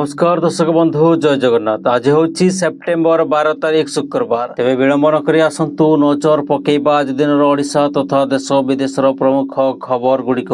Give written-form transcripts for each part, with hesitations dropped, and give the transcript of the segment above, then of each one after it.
नमस्कार दर्शक बंधु जय जगन्नाथ। आज हूँ सेप्टेम्बर 12 तारीख शुक्रवार। तेज विलंबन कर आसतु नजर पकेबा आज दिन ओडिशा तथा देश विदेशर प्रमुख खबर गुड़िक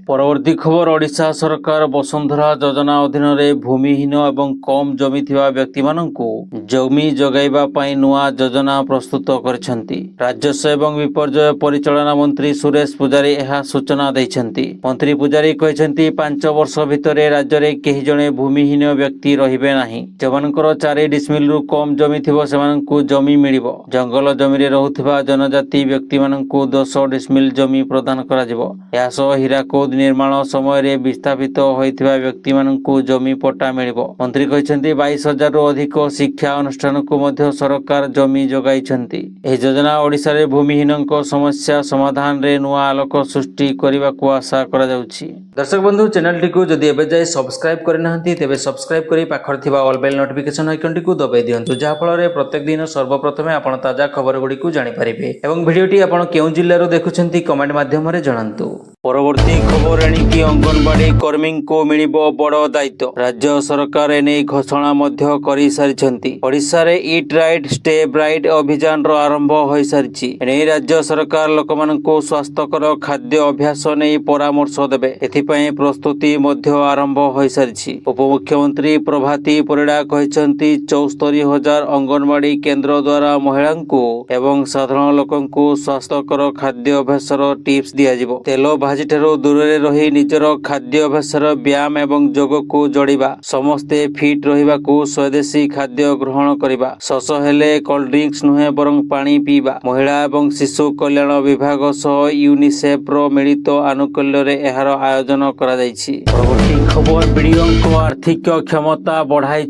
परवर्ती खबर। ओडिशा सरकार वसुंधरा योजना अधीन भूमिहीन एवं कम जमी थिबा व्यक्ति माननकु जमी जगाइबा पई नुआ योजना प्रस्तुत करिसेंती। राजस्व एवं विपर्यय परिचालना मंत्री सुरेश पुजारी यह सूचना दैछंती। मंत्री पुजारी कहिसेंती 5 वर्ष भितर राज्य में केही जणे भूमिहीन व्यक्ति रहिबे नाही। जमानकर 4 डिसमिल रु कम जमी थिबो सेमानंकु जमी मिलिबो। जंगल जमी रे रहुथिबा जनजाति व्यक्ति मानंकु 10 डिसमिल जमी प्रदान करा जिवो। या सह हीराकोद निर्माण समय रे विस्थापित होइथिबा व्यक्ति मानंकु जमी पट्टा मिलिबो। मंत्री कहिसेंती 22,000 रु अधिक शिक्षा अनुष्ठान को मध्य सरकार जमी जगाइछंती। एही योजना ओडिसा रे भूमिहीनक समस्या समाधान रे नुआ आलोक सृष्टि करबा को आशा करा जाउछि। दर्शक बंधु चैनल टी को जदि एबे जाय सब्सक्राइब करना तेबे सब्सक्राइब करी पाखर थिबा ऑल बेल नोटिफिकेशन आइकन टी को दबाई दियंतु, जहा फल रे प्रत्येक दिन सर्वप्रथमे आपण ताजा खबर गुडी को जानि परिबे। एवं वीडियो टी आपण केउ जिल्ला रो देखुछंती कमेंट माध्यम रे जणांतु। परवर्ती खबर एणिकी अंगनवाड़ी कर्मी को मिलिबो बड़ दायित्व। राज्य सरकार एने घोषणा मध्य करि सारिछंती। ओडिसा रे ईट राइट स्टे ब्राइट अभियान रो आरंभ होई सारिछि। एने राज्य सरकार लोकमाननको स्वास्थ्यकर खाद्य अभ्यास नै परामर्श देबे। एथिपई प्रस्तुति मध्य आरंभ होई सारिछि। उपमुख्यमंत्री प्रभाती परिडा कहिसंती 74,000 अंगनवाड़ी केंद्र द्वारा महिलांको एवं साधारण लोकंको स्वास्थ्यकर खाद्य अभ्यासर टिप्स दिया जिवो। तेल भाजीठारू दूर रही निजर खाद्य अभ्यासर व्यायाम एवं योग को जोड़िबा। समस्ते फिट रहिबाकू स्वदेशी खाद्य ग्रहण करिबा। शस हेले कोल्ड ड्रिंक्स नुहे बरं पानी पीबा। महिला एवं शिशु कल्याण विभाग सह यूनिसेफ रो मिलित आनुकूल्य रे एहार आयोजन करा जायछि। परवर्ती खबर बीडीओ आर्थिक क्षमता बढ़ाई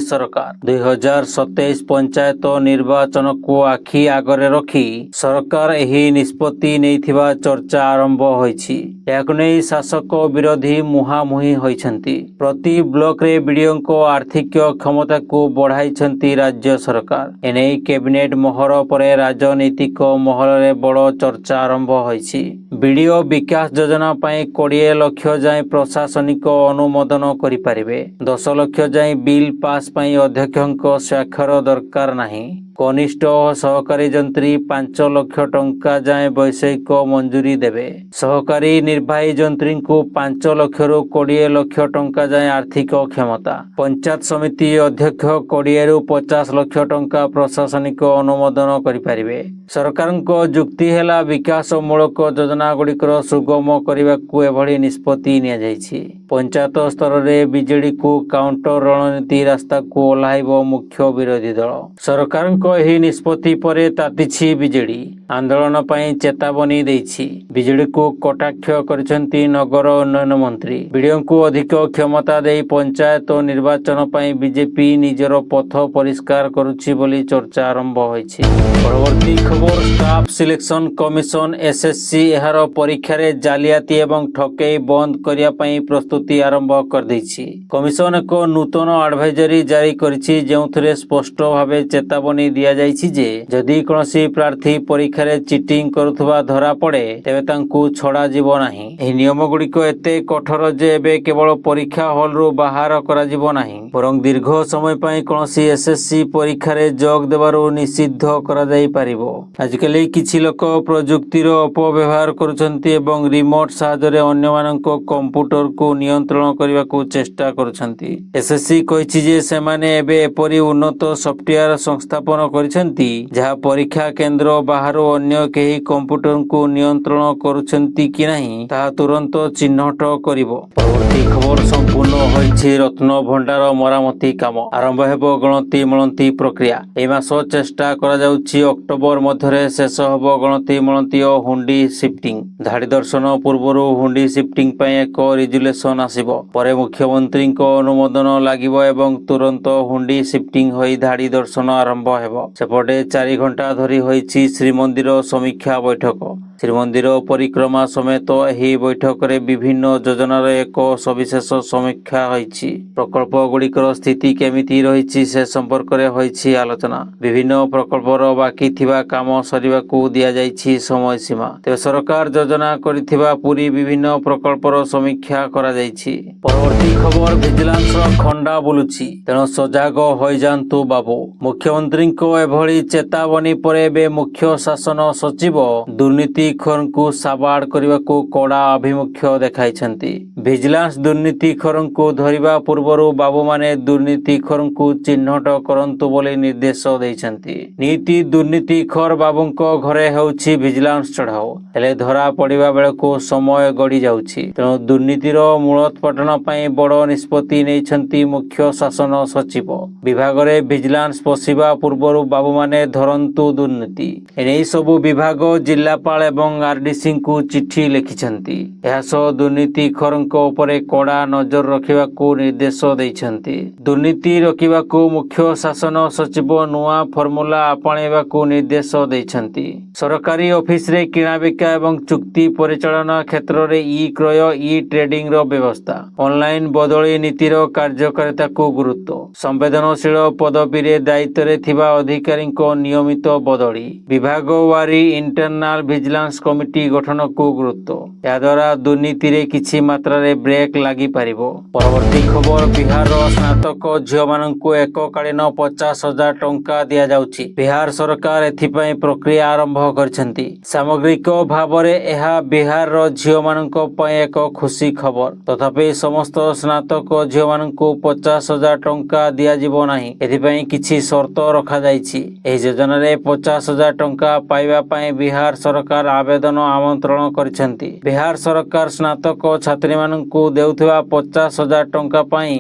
सरकार। 2027 पंचायत निर्वाचन को आखि आगरे रखी सरकार एही निष्पत्ति नैथिबा चर्चा आरंभ होइछि। याकु नै शासक विरोधी मुहामुही होइछंती। प्रति ब्लॉक रे बीडीओ को आर्थिक क्षमता को बढ़ाई राज्य सरकार। एने कैबिनेट महर परे राजनीतिक महल रे बड़ चर्चा आरंभ होइछि। बीडीओ विकास योजना पई 20 लाख जाय प्रशासनिक अनुमोदन करि परिबे। 10 लाख जाय बिल पास पई अध्यक्षक स्वाक्षर दरकार नाही। कनिष्ठ सहकारी जंत्री 5 लाख टंका जाए वैषयिक मंजूरी देवे। सहकारी निर्वाही जंत्री को 5 लाख रु 20 लाख टंका जाए आर्थिक क्षमता। पंचायत समिति अध्यक्ष 20 रु 50 लाख टंका प्रशासनिक अनुमोदन करि परिबे। सरकार जुक्ति हेला विकास मूलक योजना गुड़िकर सुगम करने को एभली निष्पत्ति निया जायछि। पंचायत स्तर रे बीजेडी को काउंटर रणनीति रास्ता को ओह्लाइबो मुख्य विरोधी दल। सरकार एही निष्पत्ति परे तातिछि बीजेडी। आंदोलन पई चेतावनी देछि। बीजेडी को कटाक्ष करिसेंती नगर उन्नयन मंत्री। बीडीओ को अधिक क्षमता दे पंचायत निर्वाचन पई बीजेपी निजर पथ परिष्कार करुछि बोली चर्चा आरंभ होइछि। परवर्ती खबर स्टाफ सिलेक्शन कमिशन एसएससी एहार परीक्षा रे जालियाती एवं ठकेई बंद करिया पई प्रस्तुति आरंभ कर दैछि। कमिशन एक नूतन एडवाइजरी जारी करिछि जेउथरे स्पष्ट भावे चेतावनी दिया जाइछि जे जदि कोनोसी प्रार्थी परीक्षा रे चिटिंग करुथबा धरा पड़े तेबे तांकू छड़ा जीवो नाही। एही नियम गुड़िक एते कठोर जे एबे केवल परीक्षा हॉल रु बाहर करा जीवो नाही बरं दीर्घ समय पई कोनोसी एसएससी परीक्षा रे जोग देबारु निषिद्ध करा जाई पारिबो। आजकल किछि लोक प्रजुक्तिर अपव्यवहार करुछंती एवं रिमोट साहाय्य रे अन्य मानक कंप्यूटर को नियंत्रण करबा को चेष्टा करुछंती। एसएससी कहिछि जे सेमाने एबे एपरि उन्नत सॉफ्टवेयर संस्थापन करिसेंती जहा परीक्षा केंद्र बाहर अन्य केही कंप्यूटर को नियंत्रण करुछंती कि नाही ता तुरंत चिन्हट करिवो। परवर्ती खबर संपूर्ण होइछि रत्न भंडार मरामती काम आरंभ हेबो गणति मळंती प्रक्रिया। ए मास चेष्टा करा जाउछि अक्टोबर मध्यरे शेष हेबो गणति मळंती ओ हुंडी शिफ्टिंग। धाडी दर्शन पूर्वरु हुंडी शिफ्टिंग पई एक रेजुलेशन आसीबो। परे मुख्यमंत्री को अनुमोदन लागिबो एवं तुरंत हुंडी शिफ्टिंग होई धाडी दर्शन आरंभ हेबो। सेपटे 4 घंटा धरी होइछि श्रीमंदिर ଶ୍ରୀମନ୍ଦିର ସମୀକ୍ଷା ବୈଠକ। ଶ୍ରୀମନ୍ଦିର ପରିକ୍ରମା ସमेତ ଏହି ବୈଠକରେ ବିଭିନ୍ନ ଯୋଜନାର ଏକ ସବିଶେଷ ସମୀକ୍ଷା ହୋଇଛି। ପ୍ରକଳ୍ପ ଗୁଡ଼ିକର ସ୍ଥିତି କେମିତି ରହିଛି ସେ ସମ୍ପର୍କରେ ହୋଇଛି ଆଲୋଚନା। ବିଭିନ୍ନ ପ୍ରକଳ୍ପର ବାକି ଥିବା କାମ ସରିବାକୁ ଦିଆଯାଇଛି ସମୟସୀମା। ତେବେ ସରକାର ଯୋଜନା କରିଥିବା ପୁରୀ ବିଭିନ୍ନ ପ୍ରକଳ୍ପର ସମୀକ୍ଷା କରାଯାଇଛି। ପରବର୍ତ୍ତୀ ଖବର, ଭିଜିଲାନ୍ସର ଖଣ୍ଡା ବୁଲୁଛି, ତେଣୁ ସଜାଗ ହୋଇଯାନ୍ତୁ ବାବୁ। ମୁଖ୍ୟମନ୍ତ୍ରୀଙ୍କ ଏଭଳି ଚେତାବନୀ ପରେ ଏବେ ମୁଖ୍ୟ ଶାସନ ସଚିବ ଦୁର୍ନୀତିଖୋରଙ୍କୁ ସାବାଡ କରିବାକୁ କଡ଼ା ଆଭିମୁଖ୍ୟ ଦେଖାଇଛନ୍ତି। ଭିଜିଲାନ୍ସ ଦୁର୍ନୀତିଖୋରଙ୍କୁ ଧରିବା ପୂର୍ବରୁ ବାବୁମାନେ ଦୁର୍ନୀତିଖୋରଙ୍କୁ ଚିହ୍ନଟ କରନ୍ତୁ ବୋଲି ନିର୍ଦ୍ଦେଶ ଦେଇଛନ୍ତି। ନୀତି ଦୁର୍ନୀତିଖୋର ବାବୁଙ୍କ ଘରେ ହେଉଛି ଭିଜିଲାନ୍ସ ଚଢ଼ାଉ, ହେଲେ ଧରା ପଡ଼ିବା ବେଳକୁ ସମୟ ଗଡ଼ି ଯାଉଛି। ତେଣୁ ଦୁର୍ନୀତିର ମୂଳୋତ୍ପାଟନ ପାଇଁ ବଡ଼ ନିଷ୍ପତ୍ତି ନେଇଛନ୍ତି ମୁଖ୍ୟ ଶାସନ ସଚିବ। ବିଭାଗରେ ଭିଜିଲାନ୍ସ ପଶିବା ପୂର୍ବରୁ ବାବୁମାନେ ଧରନ୍ତୁ ଦୁର୍ନୀତି। ଏନେଇ ସବୁ ବିଭାଗ, ଜିଲ୍ଲାପାଳ ଏବଂ ଆରଡିସିଙ୍କୁ ଚିଠି ଲେଖିଛନ୍ତି। ଏହାସହ ଦୁର୍ନୀତିଖୋରଙ୍କ ଉପରେ କଡ଼ା ନଜର ରଖିବାକୁ ନିର୍ଦ୍ଦେଶ ଦେଇଛନ୍ତି। ଦୁର୍ନୀତି ରୋକିବାକୁ ମୁଖ୍ୟ ଶାସନ ସଚିବ ନୂଆ ଫର୍ମୁଲା ଆପଣାଇବାକୁ ନିର୍ଦ୍ଦେଶ ଦେଇଛନ୍ତି। ସରକାରୀ ଅଫିସରେ କିଣାବିକା ଏବଂ ଚୁକ୍ତି ପରିଚାଳନା କ୍ଷେତ୍ରରେ ଇ-କ୍ରୟ, ଇ-ଟ୍ରେଡିଂର ବ୍ୟବସ୍ଥା, ଅନଲାଇନ ବଦଳି ନୀତିର କାର୍ଯ୍ୟକାରିତାକୁ ଗୁରୁତ୍ୱ, ସମ୍ବେଦନଶୀଳ ପଦବୀରେ ଦାୟିତ୍ୱରେ ଥିବା ଅଧିକାରୀଙ୍କ ନିୟମିତ ବଦଳି, ବିଭାଗୱାରୀ ଇଣ୍ଟରନାଲ ଭିଜିଲାନ୍ସ କମିଟି ଗଠନକୁ ଗୁରୁତ୍ୱ। ଏହାଦ୍ୱାରା ଦୁର୍ନୀତିରେ କିଛି ମାତ୍ରାରେ ବ୍ରେକ୍ ଲାଗିପାରିବ। ପରବର୍ତ୍ତୀ ଖବର, ବିହାରର ସ୍ନାତକ ଝିଅମାନଙ୍କୁ ଏକକାଳୀନ 50,000 ଟଙ୍କା ଦିଆଯାଉଛି। ବିହାର ସରକାର ଏଥିପାଇଁ ପ୍ରକ୍ରିୟା ଆରମ୍ଭ କରିଛନ୍ତି। ସାମଗ୍ରିକ ଭାବରେ ଏହା ବିହାରର ଝିଅମାନଙ୍କ ପାଇଁ ଏକ ଖୁସି ଖବର। ତଥାପି ସମସ୍ତ ସ୍ନାତକ ଝିଅମାନଙ୍କୁ 50,000 ଟଙ୍କା ଦିଆଯିବ ନାହିଁ। ଏଥିପାଇଁ କିଛି ସର୍ତ୍ତ ରଖାଯାଇଛି। ଏହି ଯୋଜନାରେ 50,000 ଟଙ୍କା ପାଇବା ପାଇଁ ବିହାର ସରକାର ଆବେଦନ ଆମନ୍ତ୍ରଣ କରିଛନ୍ତି। ବିହାର ସରକାର ସ୍ନାତକ ଛାତ୍ରୀମାନଙ୍କୁ ଦେଉଥିବା 50,000 ଟଙ୍କା ପାଇଁ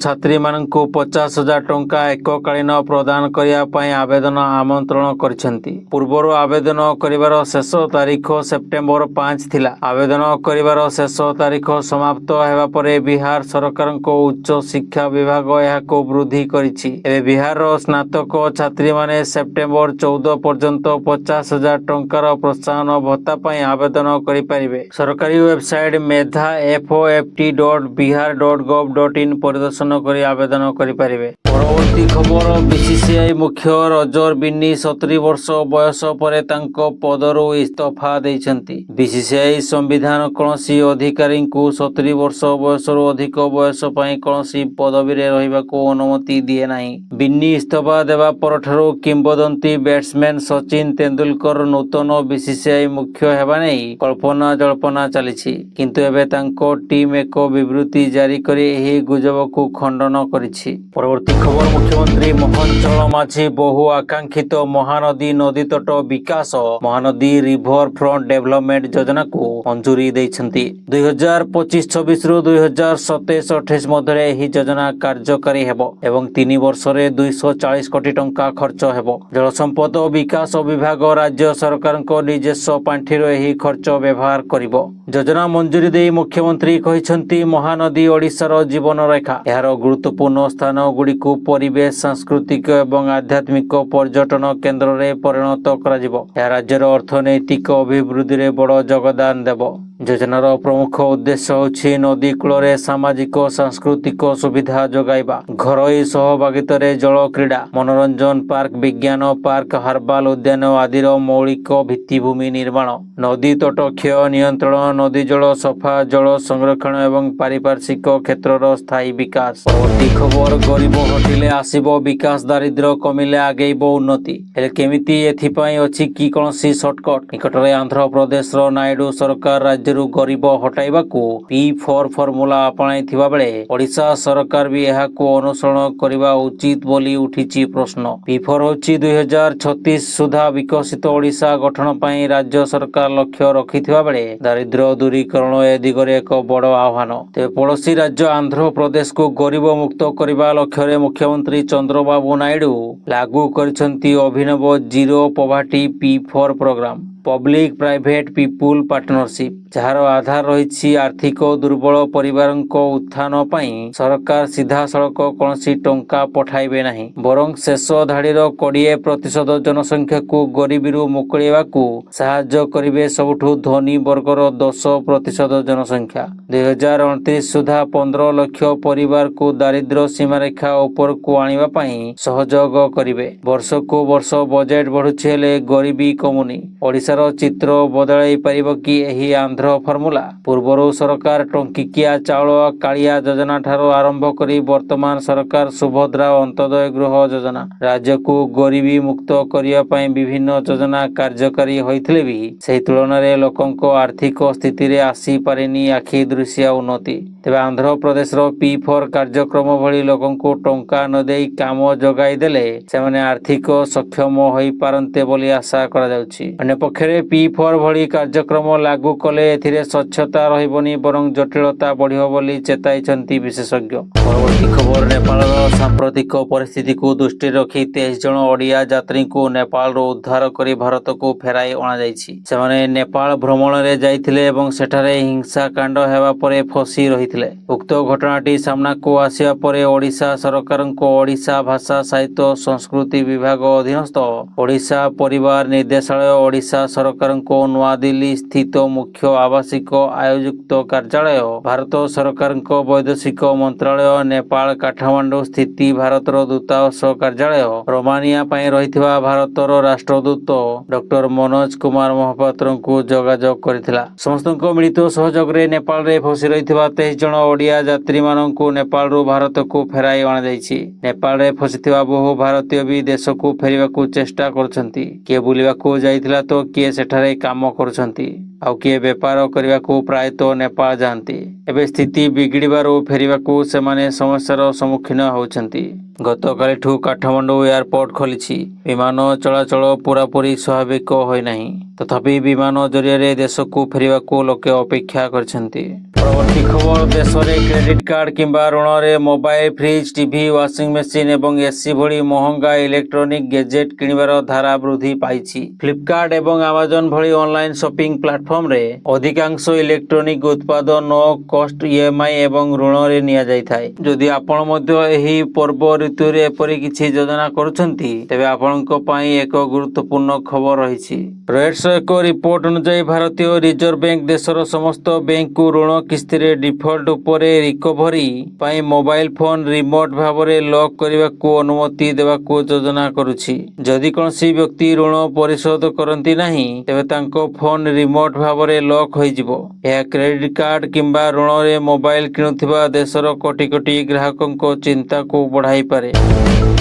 ଛାତ୍ରୀମାନଙ୍କୁ 50,000 ଟଙ୍କା ଏକକାଳୀନ ପ୍ରଦାନ କରିବା ପାଇଁ ଆବେଦନ ଆମନ୍ତ୍ରଣ କରିଛନ୍ତି। ପୂର୍ବରୁ ଆବେଦନ କରିବାର ଶେଷ ତାରିଖ ସେପ୍ଟେମ୍ବର 5 ଥିଲା। ଆବେଦନ କରିବାର ଶେଷ ତାରିଖ ସମାପ୍ତ ହେବା ପରେ ବିହାର ସରକାରଙ୍କ ଉଚ୍ଚ ଶିକ୍ଷା ବିଭାଗ ଏହାକୁ ବୃଦ୍ଧି କରିଛି। ଏବେ ବିହାରର ସ୍ନାତକ ଛାତ୍ରୀମାନେ ସେପ୍ଟେମ୍ବର 14 ପର୍ଯ୍ୟନ୍ତ 50,000 ଟଙ୍କାର ପ୍ରୋତ୍ସାହନ ଭତ୍ତା ପାଇଁ ଆବେଦନ କରିପାରିବେ। ସରକାରୀ ୱେବସାଇଟ medha.fot.bihar.gov.in ପରିଦର୍ଶନ କରି ଆବେଦନ କରିପାରିବେ। ପରବର୍ତ୍ତୀ ଖବର, ବିସିସିଆଇ ମୁଖ୍ୟ ରଜର ବିନି 70 ବର୍ଷ ବୟସ ପରେ ତାଙ୍କ ପଦରୁ ଇସ୍ତଫା ଦେଇଛନ୍ତି। ବିସିସିଆଇ ସମ୍ବିଧାନ କୌଣସି ଅଧିକାରୀଙ୍କୁ 70 ବର୍ଷ ବୟସରୁ ଅଧିକ ବୟସ ପାଇଁ କୌଣସି ପଦବୀରେ ରହିବାକୁ ଅନୁମତି ଦିଏ ନାହିଁ। ବିନି ଇସ୍ତଫା ଦେବା ପରଠାରୁ କିମ୍ବଦନ୍ତୀ ବ୍ୟାଟ୍ସମ୍ୟାନ ସଚିନ ତେନ୍ଦୁଲକର ନୂତନ ବିସିସିଆଇ ମୁଖ୍ୟ ହେବା ନେଇ କଳ୍ପନା ଜଳ୍ପନା ଚାଲିଛି। କିନ୍ତୁ ଏବେ ତାଙ୍କ ଟିମ୍ ଏକ ବିବୃତ୍ତି ଜାରି କରି ଏହି ଗୁଜବକୁ ଖଣ୍ଡନ କରିଛି। ପରବର୍ତ୍ତୀ ଖବର, ମୁଖ୍ୟମନ୍ତ୍ରୀ ମୋହନ ଚରଣ ମାଝୀ ବହୁ ଆକାଂକ୍ଷିତ ମହାନଦୀ ନଦୀତଟ ବିକାଶ ମହାନଦୀ ରିଭର ଫ୍ରଣ୍ଟ ଡେଭଲପମେଣ୍ଟ ଯୋଜନାକୁ ମଞ୍ଜୁରୀ ଦେଇଛନ୍ତି। 2025-26ରୁ 2027-28 ମଧ୍ୟରେ ଏହି ଯୋଜନା କାର୍ଯ୍ୟକାରୀ ହେବ ଏବଂ 3 ବର୍ଷରେ 240 କୋଟି ଟଙ୍କା ଖର୍ଚ୍ଚ ହେବ। ଜଳସମ୍ପଦ ବିକାଶ ବିଭାଗ ରାଜ୍ୟ ସରକାରଙ୍କ ନିଜସ୍ୱ ପାଣ୍ଠିରୁ ଏହି ଖର୍ଚ୍ଚ ବ୍ୟବହାର କରିବ। ଯୋଜନା ମଞ୍ଜୁରୀ ଦେଇ ମୁଖ୍ୟମନ୍ତ୍ରୀ କହିଛନ୍ତି, ମହାନଦୀ ଓଡ଼ିଶାର ଜୀବନରେଖା। ଏହାର ଗୁରୁତ୍ୱପୂର୍ଣ୍ଣ ସ୍ଥାନ ଗୁଡ଼ିକୁ ପରିବେଶ, ସାଂସ୍କୃତିକ ଏବଂ ଆଧ୍ୟାତ୍ମିକ ପର୍ଯ୍ୟଟନ କେନ୍ଦ୍ରରେ ପରିଣତ କରାଯିବ। ଏହା ରାଜ୍ୟର ଅର୍ଥନୈତିକ ଅଭିବୃଦ୍ଧିରେ ବଡ଼ ଯୋଗଦାନ ଦେବ। ଯୋଜନାର ପ୍ରମୁଖ ଉଦ୍ଦେଶ୍ୟ ହେଉଛି ନଦୀ କୂଳରେ ସାମାଜିକ ସାଂସ୍କୃତିକ ସୁବିଧା ଯୋଗାଇବା, ଘରୋଇ ସହଭାଗିତାରେ ଜଳ କ୍ରୀଡ଼ା, ମନୋରଞ୍ଜନ ପାର୍କ, ବିଜ୍ଞାନ ପାର୍କ, ହର୍ବାଲ ଉଦ୍ୟାନ ଆଦିର ମୌଳିକ ଭିତ୍ତିଭୂମି ନିର୍ମାଣ, ନଦୀ ତଟ କ୍ଷୟ ନିୟନ୍ତ୍ରଣ, ନଦୀ ଜଳ ସଫା, ଜଳ ସଂରକ୍ଷଣ ଏବଂ ପାରିପାର୍ଶ୍ୱିକ କ୍ଷେତ୍ରର ସ୍ଥାୟୀ ବିକାଶ। ପରବର୍ତ୍ତୀ ଖବର, ଗରିବ ହଟିଲେ ଆସିବ ବିକାଶ, ଦାରିଦ୍ର୍ୟ କମିଲେ ଆଗେଇବ ଉନ୍ନତି। ହେଲେ କେମିତି? ଏଥିପାଇଁ ଅଛି କି କୌଣସି ସର୍ଟକଟ୍? ନିକଟରେ ଆନ୍ଧ୍ରପ୍ରଦେଶର ନାଇଡୁ ସରକାର ରାଜ୍ୟରୁ ଗରିବ ହଟାଇବାକୁ P4 ଫର୍ମୁଲା ଆପଣାଇଥିବା ବେଳେ ଓଡ଼ିଶା ସରକାର ବି ଏହାକୁ ଅନୁସରଣ କରିବା ଉଚିତ ବୋଲି ଉଠିଛି ପ୍ରଶ୍ନ। P4 ହେଉଛି 2036 ସୁଦ୍ଧା ବିକଶିତ ଓଡ଼ିଶା ଗଠନ ପାଇଁ ରାଜ୍ୟ ସରକାର ଲକ୍ଷ୍ୟ ରଖିଥିବା ବେଳେ ଦାରିଦ୍ର୍ୟ ଦୂରୀକରଣ ଏ ଦିଗରେ ଏକ ବଡ଼ ଆହ୍ୱାନ। ତେବେ ପଡ଼ୋଶୀ ରାଜ୍ୟ ଆନ୍ଧ୍ରପ୍ରଦେଶକୁ ଗରିବ ମୁକ୍ତ କରିବା ଲକ୍ଷ୍ୟରେ ମୁଖ୍ୟମନ୍ତ୍ରୀ ଚନ୍ଦ୍ରବାବୁ ନାଇଡୁ ଲାଗୁ କରିଛନ୍ତି ଅଭିନବ zero poverty P4 programme. Public private people partnership, ଯାହାର ଆଧାର ରହିଛି ଆର୍ଥିକ ଦୁର୍ବଳ ପରିବାରଙ୍କ ଉତ୍ଥାନ ପାଇଁ ସରକାର ସିଧାସଳଖ କୌଣସି ଟଙ୍କା ପଠାଇବେ ନାହିଁ, ବରଂ ଶେଷ ଧାଡ଼ିର 20% ଜନସଂଖ୍ୟାକୁ ଗରିବୀରୁ ମୁକୁଳିବାକୁ ସାହାଯ୍ୟ କରିବେ। ସବୁଠୁ ଧନୀ ବର୍ଗର 10% ଜନସଂଖ୍ୟା 2029 ସୁଦ୍ଧା 15 ଲକ୍ଷ ପରିବାରକୁ ଦାରିଦ୍ର୍ୟ ସୀମାରେଖା ଉପରକୁ ଆଣିବା ପାଇଁ ସହଯୋଗ କରିବେ। ବର୍ଷକୁ ବର୍ଷ ବଜେଟ୍ ବଢୁଛି ହେଲେ ଗରିବୀ କମୁନି। ଓଡ଼ିଶାର ଚିତ୍ର ବଦଳାଇ ପାରିବ କି ଏହି ଆନ୍ଧ୍ର ଫର୍ମୁଲା? ପୂର୍ବରୁ ସରକାର ଟଙ୍କିକିଆ ଚାଉଳ, କାଳିଆ ଯୋଜନା ଠାରୁ ଆରମ୍ଭ କରି ବର୍ତ୍ତମାନ ସରକାର ସୁଭଦ୍ରା ଓ ଅନ୍ତୋଦୟ ଗୃହ ଯୋଜନା, ରାଜ୍ୟକୁ ଗରିବୀ ମୁକ୍ତ କରିବା ପାଇଁ ବିଭିନ୍ନ ଯୋଜନା କାର୍ଯ୍ୟକାରୀ ହୋଇଥିଲେ ବି ସେହି ତୁଳନାରେ ଲୋକଙ୍କ ଆର୍ଥିକ ସ୍ଥିତିରେ ଆସିପାରିନି ଆଖି ଦୃଶିଆ ଉନ୍ନତି। ତେବେ ଆନ୍ଧ୍ରପ୍ରଦେଶର P4 କାର୍ଯ୍ୟକ୍ରମ ଭଳି ଲୋକଙ୍କୁ ଟଙ୍କା ନ ଦେଇ କାମ ଯୋଗାଇ ଦେଲେ ସେମାନେ ଆର୍ଥିକ ସକ୍ଷମ ହୋଇପାରନ୍ତେ ବୋଲି ଆଶା କରାଯାଉଛି। ଅନ୍ୟପକ୍ଷରେ P4 ଭଳି କାର୍ଯ୍ୟକ୍ରମ ଲାଗୁ କଲେ ଏଥିରେ ସ୍ୱଚ୍ଛତା ରହିବନି, ବରଂ ଜଟିଳତା ବଢ଼ିବ ବୋଲି ଚେତାଇଛନ୍ତି ବିଶେଷଜ୍ଞ। ପରବର୍ତ୍ତୀ ଖବର, ନେପାଳର ସାମ୍ପ୍ରତିକ ପରିସ୍ଥିତିକୁ ଦୃଷ୍ଟିରେ ରଖି 23 ଜଣ ଓଡ଼ିଆ ଯାତ୍ରୀଙ୍କୁ ନେପାଳରୁ ଉଦ୍ଧାର କରି ଭାରତକୁ ଫେରାଇ ଅଣାଯାଇଛି। ସେମାନେ ନେପାଳ ଭ୍ରମଣରେ ଯାଇଥିଲେ ଏବଂ ସେଠାରେ ହିଂସାକାଣ୍ଡ ହେବା ପରେ ଫସି ରହିଥିଲେ। ଉକ୍ତ ଘଟଣାଟି ସାମ୍ନାକୁ ଆସିବା ପରେ ଓଡ଼ିଶା ସରକାରଙ୍କ ଓଡ଼ିଶା ଭାଷା ସାହିତ୍ୟ ଓ ସଂସ୍କୃତି ବିଭାଗ ଅଧୀନସ୍ଥ ଓଡ଼ିଶା ପରିବାର ନିର୍ଦ୍ଦେଶାଳୟ, ଓଡ଼ିଶା ସରକାରଙ୍କ ନୂଆଦିଲ୍ଲୀ ସ୍ଥିତ ମୁଖ୍ୟ ଆବାସିକ ଆୟୁକ୍ତ କାର୍ଯ୍ୟାଳୟ, ଭାରତ ସରକାରଙ୍କ ବୈଦେଶିକ ମନ୍ତ୍ରଣାଳୟ, ନେପାଳ କାଠମାଣ୍ଡୁ ସ୍ଥିତ ଭାରତର ଦୂତାବାସ କାର୍ଯ୍ୟାଳୟ, ରୋମାନିଆ ପାଇଁ ରହିଥିବା ଭାରତର ରାଷ୍ଟ୍ରଦୂତ ଡକ୍ଟର ମନୋଜ କୁମାର ମହାପାତ୍ରଙ୍କୁ ଯୋଗାଯୋଗ କରିଥିଲା। ସମସ୍ତଙ୍କ ମିଳିତ ସହଯୋଗରେ ନେପାଳରେ ଫସି ରହିଥିବା 23 ଜଣ ଓଡ଼ିଆ ଯାତ୍ରୀମାନଙ୍କୁ ନେପାଳରୁ ଭାରତକୁ ଫେରାଇ ଅଣାଯାଇଛି। ନେପାଳରେ ଫସିଥିବା ବହୁ ଭାରତୀୟ ବି ଦେଶକୁ ଫେରିବାକୁ ଚେଷ୍ଟା କରୁଛନ୍ତି। କିଏ ବୁଲିବାକୁ ଯାଇଥିଲା ତ କିଏ ସେଠାରେ କାମ କରୁଛନ୍ତି, ଆଉ କିଏ ବେପାର କରିବାକୁ ପ୍ରାୟତଃ ନେପାଳ ଯାଆନ୍ତି। ଏବେ ସ୍ଥିତି ବିଗିଡ଼ିବାରୁ ଫେରିବାକୁ ସେମାନେ ସମସ୍ୟାର ସମ୍ମୁଖୀନ ହେଉଛନ୍ତି। ଗତକାଲିଠୁ କାଠମାଣ୍ଡୁ ଏୟାରପୋର୍ଟ ଖୋଲିଛି। ବିମାନ ଚଳାଚଳ ପୂରାପୂରି ସ୍ୱାଭାବିକ ହୋଇନାହିଁ। ତଥାପି ବିମାନ ଜରିଆରେ ଦେଶକୁ ଫେରିବାକୁ ଲୋକେ ଅପେକ୍ଷା କରିଛନ୍ତି। ପରବର୍ତ୍ତୀ ଖବର, ଦେଶରେ କ୍ରେଡିଟ୍ କାର୍ଡ କିମ୍ବା ଋଣରେ mobile, fridge, TV, washing machine ଏବଂ ଏସି ଭଳି ମହଙ୍ଗା ଇଲେକ୍ଟ୍ରୋନିକ୍ ଗେଜେଟ୍ କିଣିବାର ଧାରା ବୃଦ୍ଧି ପାଇଛି। ଫ୍ଲିପକାର୍ଟ ଏବଂ ଆମାଜନ ଭଳି ଅନଲାଇନ୍ ସପିଂ ପ୍ଲାଟଫର୍ମରେ ଅଧିକାଂଶ ଇଲେକ୍ଟ୍ରୋନିକ୍ ଉତ୍ପାଦ ନୋ କଷ୍ଟ EMI ଏବଂ ଋଣରେ ନିଆଯାଇଥାଏ। ଯଦି ଆପଣ ମଧ୍ୟ ଏହି ପର୍ବ ଋତୁରେ ଏପରି କିଛି ଯୋଜନା କରୁଛନ୍ତି, ତେବେ ଆପଣଙ୍କ ପାଇଁ ଏକ ଗୁରୁତ୍ୱପୂର୍ଣ୍ଣ ଖବର ରହିଛି। ରଏଟର୍ସର ଏକ ରିପୋର୍ଟ ଅନୁଯାୟୀ ଭାରତୀୟ ରିଜର୍ଭ ବ୍ୟାଙ୍କ ଦେଶର ସମସ୍ତ ବ୍ୟାଙ୍କକୁ ଋଣ କିସ୍ତିରେ ଡିଫଲ୍ଟ ଉପରେ ରିକଭରି ପାଇଁ ମୋବାଇଲ ଫୋନ ରିମୋଟ ଭାବରେ ଲକ୍ କରିବାକୁ ଅନୁମତି ଦେବାକୁ ଯୋଜନା କରୁଛି। ଯଦି କୌଣସି ବ୍ୟକ୍ତି ଋଣ ପରିଶୋଧ କରନ୍ତି ନାହିଁ, ତେବେ ତାଙ୍କ ଫୋନ ରିମୋଟ ଭାବରେ ଲକ୍ ହୋଇଯିବ। ଏହା କ୍ରେଡିଟ୍ କାର୍ଡ କିମ୍ବା ଋଣରେ ମୋବାଇଲ କିଣୁଥିବା ଦେଶର କୋଟି କୋଟି ଗ୍ରାହକଙ୍କ ଚିନ୍ତାକୁ ବଢ଼ାଇପାରେ।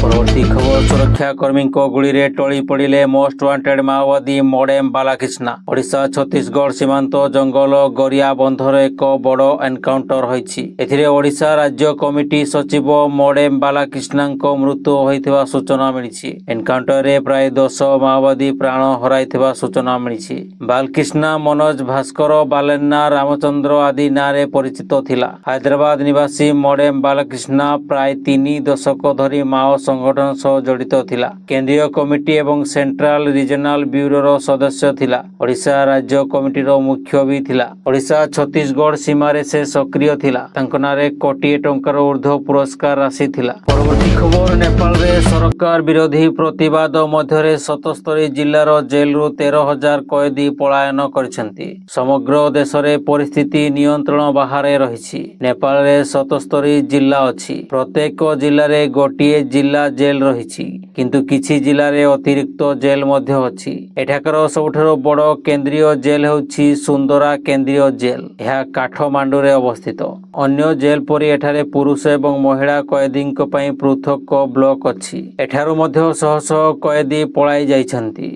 ପରବର୍ତ୍ତୀ ଖବର, ସୁରକ୍ଷା କର୍ମୀଙ୍କ ଗୁଳିରେ ଟଳି ପଡ଼ିଲେ ମୋଷ୍ଟ ୱାଣ୍ଟେଡ୍ ମାଓବାଦୀ ମୋଡେମ ବାଲାକ୍ରିଷ୍ଣା। ଓଡ଼ିଶା ଛତିଶଗଡ଼ ସୀମାନ୍ତ ଜଙ୍ଗଲ ଗରିଆବନ୍ଧର ଏକ ବଡ଼ ଏନକାଉଣ୍ଟର ହୋଇଛି। ଏଥିରେ ଓଡ଼ିଶା ରାଜ୍ୟ କମିଟି ସଚିବ ମୋଡେମ ବାଲାକ୍ରିଷ୍ଣାଙ୍କ ମୃତ୍ୟୁ ହୋଇଥିବା ସୂଚନା ମିଳିଛି। ଏନକାଉଣ୍ଟରରେ ପ୍ରାୟ 10 ମାଓବାଦୀ ପ୍ରାଣ ହରାଇଥିବା ସୂଚନା ମିଳିଛି। ବାଲକ୍ରିଷ୍ଣା ମନୋଜ ଭାସ୍କର ବାଲେନ୍ନା ରାମଚନ୍ଦ୍ର ଆଦି ନାଁରେ ପରିଚିତ ଥିଲା। ହାଇଦ୍ରାବାଦ ନିବାସୀ ମୋଡେମ ବାଲାକ୍ରିଷ୍ଣା ପ୍ରାୟ 3 ଦଶକ ଧରି ମାଓ ସଂଗଠନ ସହ ଜଡ଼ିତ ଥିଲା। କେନ୍ଦ୍ରୀୟ କମିଟି ଏବଂ ସେଣ୍ଟ୍ରାଲ ରିଜନାଲ ବ୍ୟୁରୋର ସଦସ୍ୟ ଥିଲା। ଓଡ଼ିଶା ରାଜ୍ୟ କମିଟିର ମୁଖ୍ୟ ବି ଥିଲା। ଓଡ଼ିଶା ଛତିଶଗଡ଼ ସୀମାରେ ସେ ସକ୍ରିୟ ଥିଲା। ତାଙ୍କ ନାଁରେ କୋଟିଏ ଟଙ୍କାର ଉର୍ଦ୍ଧ୍ୱ ପୁରସ୍କାର ରାଶି ଥିଲା। ପରବର୍ତ୍ତୀ ଖବର, ନେପାଳରେ ସରକାର ବିରୋଧୀ ପ୍ରତିବାଦ ମଧ୍ୟରେ 77 ଜିଲ୍ଲାର ଜେଲରୁ 13,000 କଏଦୀ ପଳାୟନ କରିଛନ୍ତି। ସମଗ୍ର ଦେଶରେ ପରିସ୍ଥିତି ନିୟନ୍ତ୍ରଣ ବାହାରେ ରହିଛି। ନେପାଳରେ 77 ଜିଲ୍ଲା ଅଛି। ପ୍ରତ୍ୟେକ ଜିଲ୍ଲାରେ ଗୋଟିଏ ଜିଲ୍ଲା ଜେଲ ରହିଛି, କିନ୍ତୁ କିଛି ଜିଲ୍ଲାରେ ଅତିରିକ୍ତ ଜେଲ ମଧ୍ୟ ଅଛି। ଏଠାକାର ସବୁଠାରୁ ବଡ଼ କେନ୍ଦ୍ରୀୟ ଜେଲ ହେଉଛି ସୁନ୍ଦରା କେନ୍ଦ୍ରୀୟ ଜେଲ। ଏହା କାଠମାଣ୍ଡୁରେ ଅବସ୍ଥିତ। ଅନ୍ୟ ଜେଲ ପରି ଏଠାରେ ପୁରୁଷ ଏବଂ ମହିଳା କଏଦୀଙ୍କ ପାଇଁ ପୃଥକ ବ୍ଲକ ଅଛି। ଏଠାରୁ ମଧ୍ୟ ଶହ ଶହ କଏଦୀ ପଳାଇ ଯାଇଛନ୍ତି।